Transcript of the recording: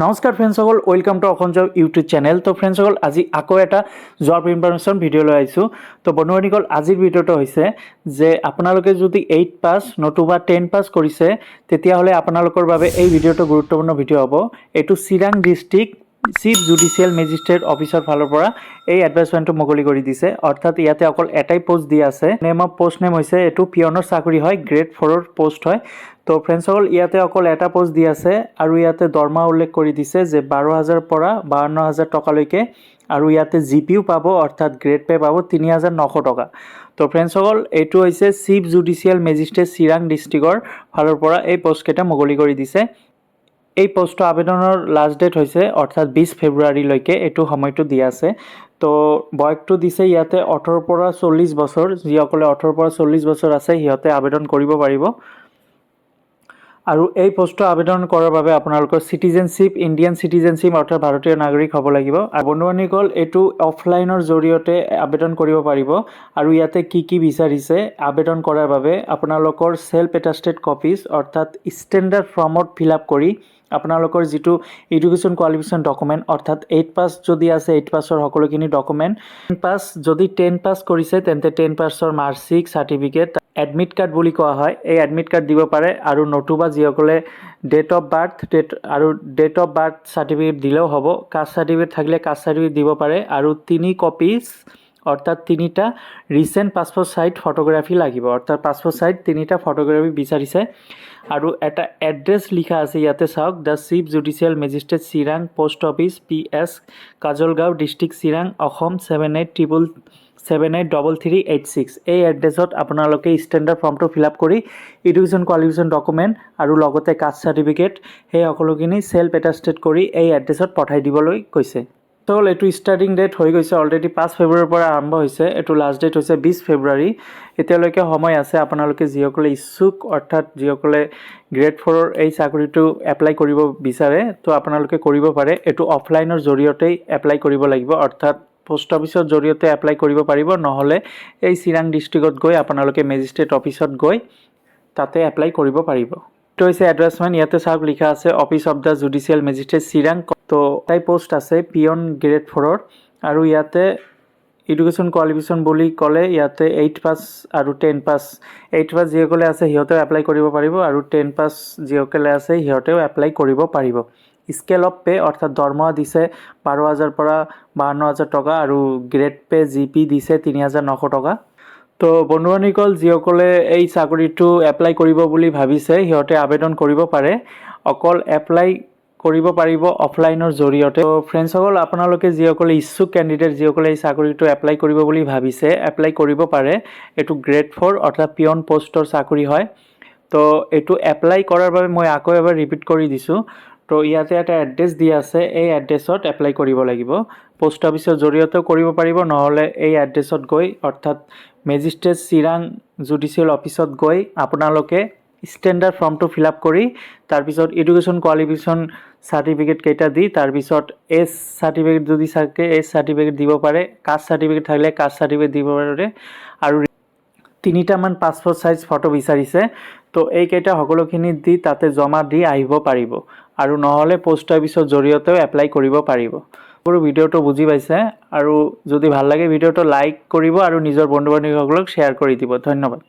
নমস্কাৰ ফ্ৰেণ্ডসকল, welcome to Assam job YouTube channel. তো ফ্ৰেণ্ডসকল, আজি আকৌ এটা জব ইনফৰমেশ্যন ভিডিঅ' লৈ আহিছোঁ। তো বন্ধুসকল, আজিৰ ভিডিঅ'টো হৈছে যে আপোনালোকে যদি 8 পাছ নতুবা 10 পাছ কৰিছে তেতিয়াহ'লে আপোনালোকৰ বাবে এই ভিডিঅ'টো গুৰুত্বপূৰ্ণ ভিডিঅ' হ'ব। এইটো Chirang district chief judicial magistrate অফিচৰ ফালৰ পৰা এই এডভাৰ্টাইজমেণ্টটো মুকলি কৰি দিছে। অৰ্থাৎ ইয়াতে অকল এটাই পোষ্ট দিয়া আছে। নেম অফ পোষ্ট নেম হৈছে এইটো পিয়নৰ চাকৰি হয়, গ্ৰেড 4ৰ পোষ্ট হয়। তো ফ্ৰেণ্ডসকল, ইয়াতে অকল এটা পোষ্ট দি আছে আৰু ইয়াতে দৰমহা উল্লেখ কৰি দিছে যে 12,000 পৰা 52,000 টকালৈকে, আৰু ইয়াতে জিপিও পাব, অৰ্থাৎ গ্ৰেড পে পাব 3,900 টকা। তো ফ্ৰেণ্ডসকল, এইটো হৈছে চিফ জুডিচিয়েল মেজিষ্ট্ৰেট চিৰাং ডিষ্ট্ৰিক্টৰ ফালৰ পৰা এই পোষ্টকেইটা মুকলি কৰি দিছে। এই পোষ্টৰ আবেদনৰ লাষ্ট ডেট হৈছে অৰ্থাৎ 20 ফেব্ৰুৱাৰীলৈকে এইটো সময়টো দিয়া আছে। তো বয়সটো দিছে ইয়াতে 18 পৰা 40 বছৰ। যিসকলে 18 পৰা 40 বছৰ আছে সিহঁতে আবেদন কৰিব পাৰিব। আৰু এই পোষ্টটো আবেদন কৰাৰ বাবে আপোনালোকৰ চিটিজেনশ্বিপ, ইণ্ডিয়ান চিটিজেনশ্বিপ অৰ্থাৎ ভাৰতীয় নাগৰিক হ'ব লাগিব। আৰু বন্ধুসকল, এইটো অফলাইনৰ জৰিয়তে আবেদন কৰিব পাৰিব। আৰু ইয়াতে কি বিচাৰিছে আবেদন কৰাৰ বাবে আপোনালোকৰ সেল্ফ এটাষ্টেড কপিজ অৰ্থাৎ ষ্টেণ্ডাৰ্ড ফৰ্মত ফিল আপ কৰি আপোনালোকৰ যিটো এডুকেশ্যন কোৱালিফিকেশ্যন ডকুমেণ্ট অৰ্থাৎ 8 পাছ যদি আছে 8 পাছৰ সকলোখিনি ডকুমেণ্ট, 10 পাছ যদি 10 পাছ কৰিছে তেন্তে 10 পাছৰ মাৰ্কশ্বিট, চাৰ্টিফিকেট, এডমিট কাৰ্ড বুলি কোৱা হয়, এই এডমিট কাৰ্ড দিব পাৰে। আৰু নতুবা যিসকলে ডেট অফ বাৰ্থ চাৰ্টিফিকেট দিলেও হ'ব। কাষ্ট চাৰ্টিফিকেট থাকিলে কাষ্ট চাৰ্টিফিকেট দিব পাৰে। আৰু 3 কপিজ অৰ্থাৎ 3টা ৰিচেণ্ট পাছপোৰ্ট চাইজ ফটোগ্ৰাফী লাগিব। অৰ্থাৎ পাছপোৰ্ট চাইজ 3টা ফটোগ্ৰাফী বিচাৰিছে। আৰু এটা এড্ৰেছ লিখা আছে ইয়াতে, চাওক, the chief judicial magistrate Chirang post office PS Kajalgaon district Chirang Assam 783386। এই এড্ৰেছত আপোনালোকে ষ্টেণ্ডাৰ্ড ফৰ্মটো ফিল আপ কৰি এডুকেশ্যন কোৱালিফিকেশ্যন ডকুমেণ্ট আৰু লগতে কাষ্ট চাৰ্টিফিকেট সেই সকলোখিনি সেল্ফ এটাষ্টেড কৰি এই এড্ৰেছত পঠাই দিবলৈ কৈছে। তো এইটো ষ্টাৰ্টিং ডেট হৈ গৈছে অলৰেডি 5 ফেব্ৰুৱাৰীৰ পৰা আৰম্ভ হৈছে। এইটো লাষ্ট ডেট হৈছে 20 ফেব্ৰুৱাৰী। এতিয়ালৈকে সময় আছে। আপোনালোকে যিসকলে ইচ্ছুক অৰ্থাৎ যিসকলে গ্ৰেড 4ৰ এই চাকৰিটো এপ্লাই কৰিব বিচাৰে তো আপোনালোকে কৰিব পাৰে। এইটো অফলাইনৰ জৰিয়তেই এপ্লাই কৰিব লাগিব, অৰ্থাৎ পোষ্ট অফিচৰ জৰিয়তে এপ্লাই কৰিব পাৰিব, নহ'লে এই চিৰাং ডিষ্ট্ৰিক্টত গৈ আপোনালোকে মেজিষ্ট্ৰেট অফিচত গৈ তাতে এপ্লাই কৰিব পাৰিব। এইটো হৈছে এডভাৰ্টাইজমেণ্ট। ইয়াতে চাওক লিখা আছে office of the judicial magistrate Chirang. তো এটাই পোষ্ট আছে পিয়ন গ্ৰেড 4ৰ। আৰু ইয়াতে এডুকেশ্যন কোৱালিফিকেশ্যন বুলি ক'লে ইয়াতে 8 পাছ আৰু 10 পাছ। 8 পাছ যিসকলে আছে সিহঁতেও এপ্লাই কৰিব পাৰিব, আৰু 10 পাছ যিসকলে আছে সিহঁতেও এপ্লাই কৰিব পাৰিব। স্কেল অফ পে অৰ্থাৎ দৰমহা দিছে 12,000 পৰা 52,000 টকা, আৰু গ্ৰেড পে জিপি দিছে 3,900 টকা। তো বন্ধুসকল, যিসকলে এই চাকৰিটো এপ্লাই কৰিব বুলি ভাবিছে সিহঁতে আবেদন কৰিব পাৰে। অকল এপ্লাই কৰিব পাৰিব অফলাইনৰ জৰিয়তে। তো ফ্ৰেণ্ডসকল, আপোনালোকে যিসকলে ইচ্ছুক কেণ্ডিডেট যিসকলে এই চাকৰিটো এপ্লাই কৰিব বুলি ভাবিছে এপ্লাই কৰিব পাৰে। এইটো গ্ৰেড 4 অৰ্থাৎ পিয়ন পোষ্টৰ চাকৰি হয়। তো এইটো এপ্লাই কৰাৰ বাবে মই আকৌ এবাৰ ৰিপিট কৰি দিছোঁ। তো ইয়াতে এটা এড্ৰেছ দিয়া আছে, এই এড্ৰেছত এপ্লাই কৰিব লাগিব। পোষ্ট অফিচৰ জৰিয়তেও কৰিব পাৰিব, নহ'লে এই এড্ৰেছত গৈ অৰ্থাৎ মেজিষ্ট্ৰেট চিৰাং জুডিচিয়েল অফিচত গৈ আপোনালোকে ষ্টেণ্ডাৰ্ড ফৰ্মটো ফিল আপ কৰি তাৰপিছত এডুকেশ্যন কোৱালিফিকেশ্যন চাৰ্টিফিকেট কেইটা দি তাৰপিছত এজ চাৰ্টিফিকেট যদি থাকে এজ চাৰ্টিফিকেট দিব পাৰে, কাষ্ট চাৰ্টিফিকেট থাকিলে কাষ্ট চাৰ্টিফিকেট দিব পাৰে। আৰু 3টামান পাছপোৰ্ট চাইজ ফটো বিচাৰিছে। তো এইকেইটা সকলোখিনি দি তাতে জমা দি আহিব পাৰিব, আৰু নহ'লে পোষ্ট অফিচৰ জৰিয়তেও এপ্লাই কৰিব পাৰিব। আৰু ভিডিঅ'টো বুজি পাইছে, আৰু যদি ভাল লাগে ভিডিঅ'টো লাইক কৰিব আৰু নিজৰ বন্ধু বান্ধৱীসকলক শ্বেয়াৰ কৰি দিব। ধন্যবাদ।